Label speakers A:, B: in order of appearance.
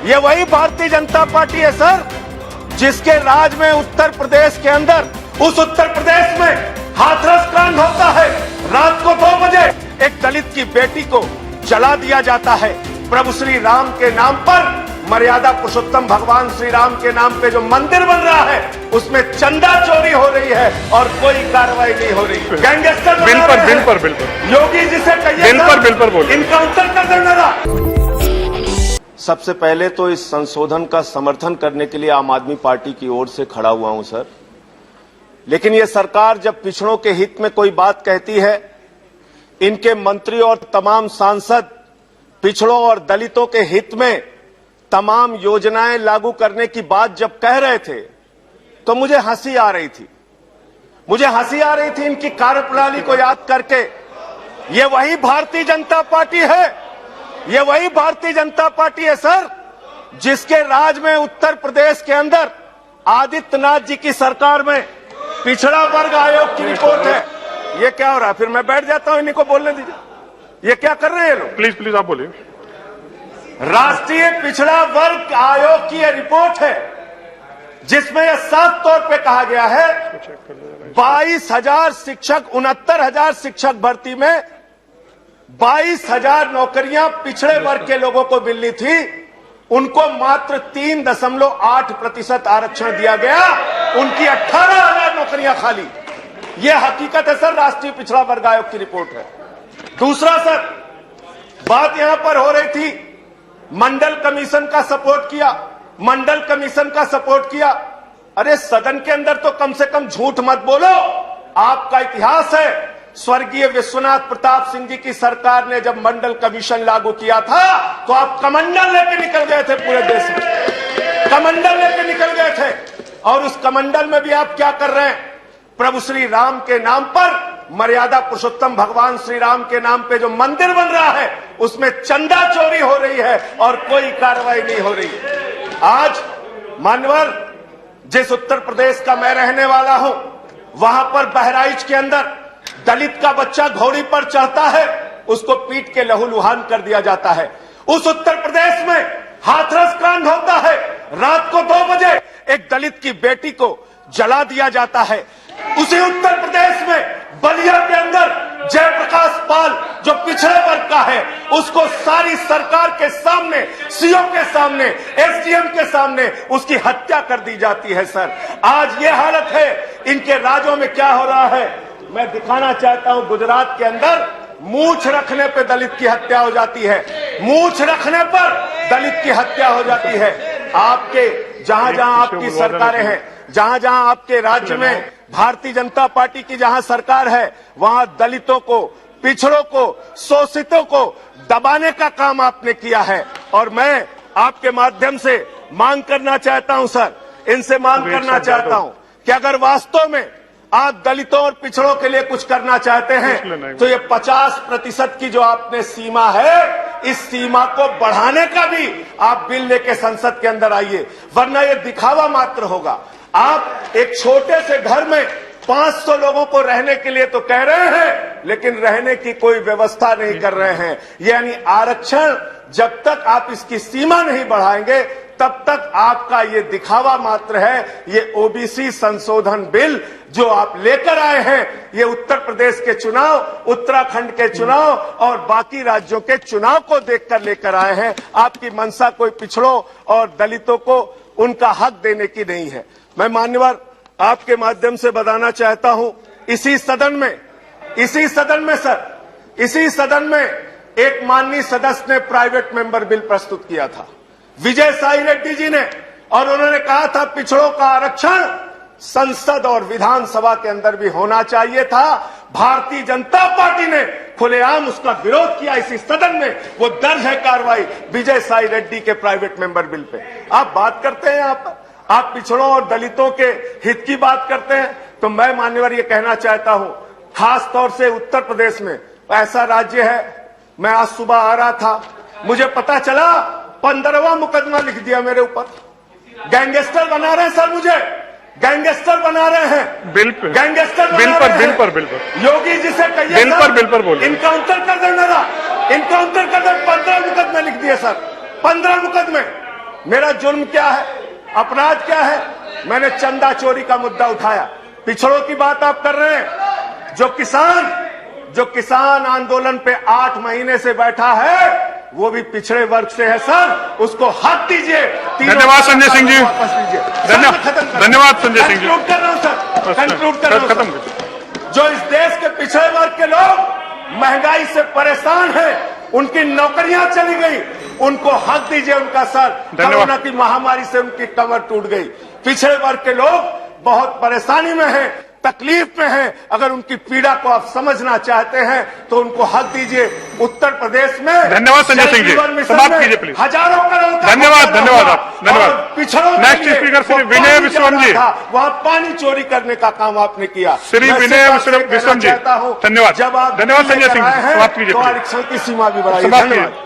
A: ये वही भारतीय जनता पार्टी है सर, जिसके राज में उत्तर प्रदेश के अंदर, उस उत्तर प्रदेश में हाथरस कांड होता है। रात को 2 बजे एक दलित की बेटी को जला दिया जाता है। प्रभु श्री राम के नाम पर, मर्यादा पुरुषोत्तम भगवान श्री राम के नाम पे जो मंदिर बन रहा है, उसमें चंदा चोरी हो रही है और कोई कार्रवाई नहीं हो रही। गैंगस्टर
B: बिल्कुल
A: योगी जी से कहिए इनकाउंटर कर देना। सबसे पहले तो इस संशोधन का समर्थन करने के लिए आम आदमी पार्टी की ओर से खड़ा हुआ हूं सर, लेकिन ये सरकार जब पिछड़ों के हित में कोई बात कहती है, इनके मंत्री और तमाम सांसद पिछड़ों और दलितों के हित में तमाम योजनाएं लागू करने की बात जब कह रहे थे, तो मुझे हंसी आ रही थी। मुझे हंसी आ रही थी इनकी कार्यप्रणाली को याद करके। ये वही भारतीय जनता पार्टी है, ये वही भारतीय जनता पार्टी है सर, जिसके राज में उत्तर प्रदेश के अंदर आदित्यनाथ जी की सरकार में पिछड़ा वर्ग आयोग की रिपोर्ट है। ये क्या हो रहा है? फिर मैं बैठ जाता हूं, इन्हीं को बोलने दीजिए। ये क्या कर रहे हैं लोग?
B: प्लीज आप बोलिए।
A: राष्ट्रीय पिछड़ा वर्ग आयोग की यह रिपोर्ट है, जिसमें यह साफ तौर पे कहा गया है 22,000 शिक्षक, 69,000 शिक्षक भर्ती में 22,000 नौकरियां पिछड़े वर्ग के लोगों को मिलनी थी, उनको मात्र 3.8% आरक्षण दिया गया। उनकी 18,000 नौकरियां खाली। यह हकीकत है सर, राष्ट्रीय पिछड़ा वर्ग आयोग की रिपोर्ट है। दूसरा सर, बात यहां पर हो रही थी, मंडल कमीशन का सपोर्ट किया, मंडल कमीशन का सपोर्ट किया। अरे सदन के अंदर तो कम से कम झूठ मत बोलो। आपका इतिहास है, स्वर्गीय विश्वनाथ प्रताप सिंह जी की सरकार ने जब मंडल कमीशन लागू किया था, तो आप कमंडल लेके निकल गए थे, पूरे देश में कमंडल लेके निकल गए थे। और उस कमंडल में भी आप क्या कर रहे हैं? प्रभु श्री राम के नाम पर, मर्यादा पुरुषोत्तम भगवान श्री राम के नाम पे जो मंदिर बन रहा है, उसमें चंदा चोरी हो रही है और कोई कार्रवाई नहीं हो रही। आज मान्यवर, जिस उत्तर प्रदेश का मैं रहने वाला हूं, वहां पर बहराइच के अंदर दलित का बच्चा घोड़ी पर चढ़ता है, उसको पीट के लहूलुहान कर दिया जाता है। उस उत्तर प्रदेश में हाथरस कांड होता है। रात को 2 बजे एक दलित की बेटी को जला दिया जाता है। उसी उत्तर प्रदेश में बलिया के अंदर जयप्रकाश पाल, जो पिछड़े वर्ग का है, उसको सारी सरकार के सामने, सीओ के सामने, एसडीएम के सामने उसकी हत्या कर दी जाती है। सर, आज ये हालत है। इनके राज्यों में क्या हो रहा है मैं दिखाना चाहता हूं। गुजरात के अंदर मूछ रखने पे दलित की हत्या हो जाती है, मूछ रखने पर दलित की हत्या हो जाती है। आपके जहां जहां आपकी सरकारें हैं, जहां जहां आपके राज्य में भारतीय जनता पार्टी की जहां सरकार है, वहां दलितों को, पिछड़ों को, शोषितों को दबाने का काम आपने किया है। और मैं आपके माध्यम से मांग करना चाहता हूं सर, इनसे मांग करना चाहता हूं कि अगर वास्तव में आप दलितों और पिछड़ों के लिए कुछ करना चाहते हैं, तो ये 50% की जो आपने सीमा है, इस सीमा को बढ़ाने का भी आप बिल लेके संसद के अंदर आइए, वरना ये दिखावा मात्र होगा। आप एक छोटे से घर में 500 लोगों को रहने के लिए तो कह रहे हैं, लेकिन रहने की कोई व्यवस्था नहीं कर रहे हैं। यानी आरक्षण जब तक आप इसकी सीमा नहीं बढ़ाएंगे, तब तक आपका ये दिखावा मात्र है। ये ओबीसी संशोधन बिल जो आप लेकर आए हैं, ये उत्तर प्रदेश के चुनाव, उत्तराखंड के चुनाव और बाकी राज्यों के चुनाव को देखकर लेकर आए हैं। आपकी मंशा कोई पिछड़ों और दलितों को उनका हक देने की नहीं है। मैं मान्यवर आपके माध्यम से बताना चाहता हूं, इसी सदन में एक माननीय सदस्य ने प्राइवेट मेंबर बिल प्रस्तुत किया था, विजय साई रेड्डी जी ने, और उन्होंने कहा था पिछड़ों का आरक्षण संसद और विधानसभा के अंदर भी होना चाहिए था। भारतीय जनता पार्टी ने खुलेआम उसका विरोध किया इसी सदन में। वो दर्ज है कार्रवाई विजय साई रेड्डी के प्राइवेट मेंबर बिल पे। आप बात करते हैं, आप पिछड़ों और दलितों के हित की बात करते हैं, तो मैं मान्यवर ये कहना चाहता हूं, खास तौर से उत्तर प्रदेश में ऐसा राज्य है। मैं आज सुबह आ रहा था, मुझे पता चला 15वां मुकदमा लिख दिया मेरे ऊपर। गैंगस्टर बना रहे हैं सर, मुझे गैंगस्टर बना रहे हैं,
B: बिल पे
A: गैंगस्टर
B: बिल पर
A: योगी जी से कहिए
B: बिल पर बोलिए,
A: इनकाउंटर कर देना, इनकाउंटर कर दे। 15 मुकदमे लिख दिए सर, 15 मुकदमे। मेरा जुर्म क्या है, अपराध क्या है? मैंने चंदा चोरी का मुद्दा उठाया। पिछड़ों की बात आप कर रहे हैं। जो किसान आंदोलन पे 8 महीने से बैठा है वो भी पिछड़े वर्ग से है सर, उसको हक दीजिए।
B: धन्यवाद संजय सिंह जी।
A: वापस लीजिए।
B: धन्यवाद संजय सिंह जी।
A: कंक्लूड कर रहा हूं सर, कंक्लूड कर रहा हूं
B: खत्म
A: सर। जो इस देश के पिछड़े वर्ग के लोग महंगाई से परेशान हैं, उनकी नौकरियां चली गई, उनको हक दीजिए उनका सर। कोरोना की महामारी से उनकी कमर टूट गई। पिछड़े वर्ग के लोग बहुत परेशानी में हैं, तकलीफ में हैं। अगर उनकी पीड़ा को आप समझना चाहते हैं तो उनको हक दीजिए। उत्तर प्रदेश में
B: धन्यवाद संजय सिंह जी, समाप्त कीजिए प्लीज।
A: हजारों करोड़ का
B: धन्यवाद
A: धन्यवाद। पिछड़ों
B: नेक्स्ट स्पीकर श्री विनय विश्वम जी।
A: वहां पानी चोरी करने का काम आपने किया।
B: श्री विनय विश्वम जी, धन्यवाद।
A: जब आप
B: धन्यवाद संजय सिंह जी, समाप्त कीजिए
A: तो आरक्षण की सीमा भी बढ़ाई।
B: समाप्त
A: धन्यवाद।
B: कीजिए।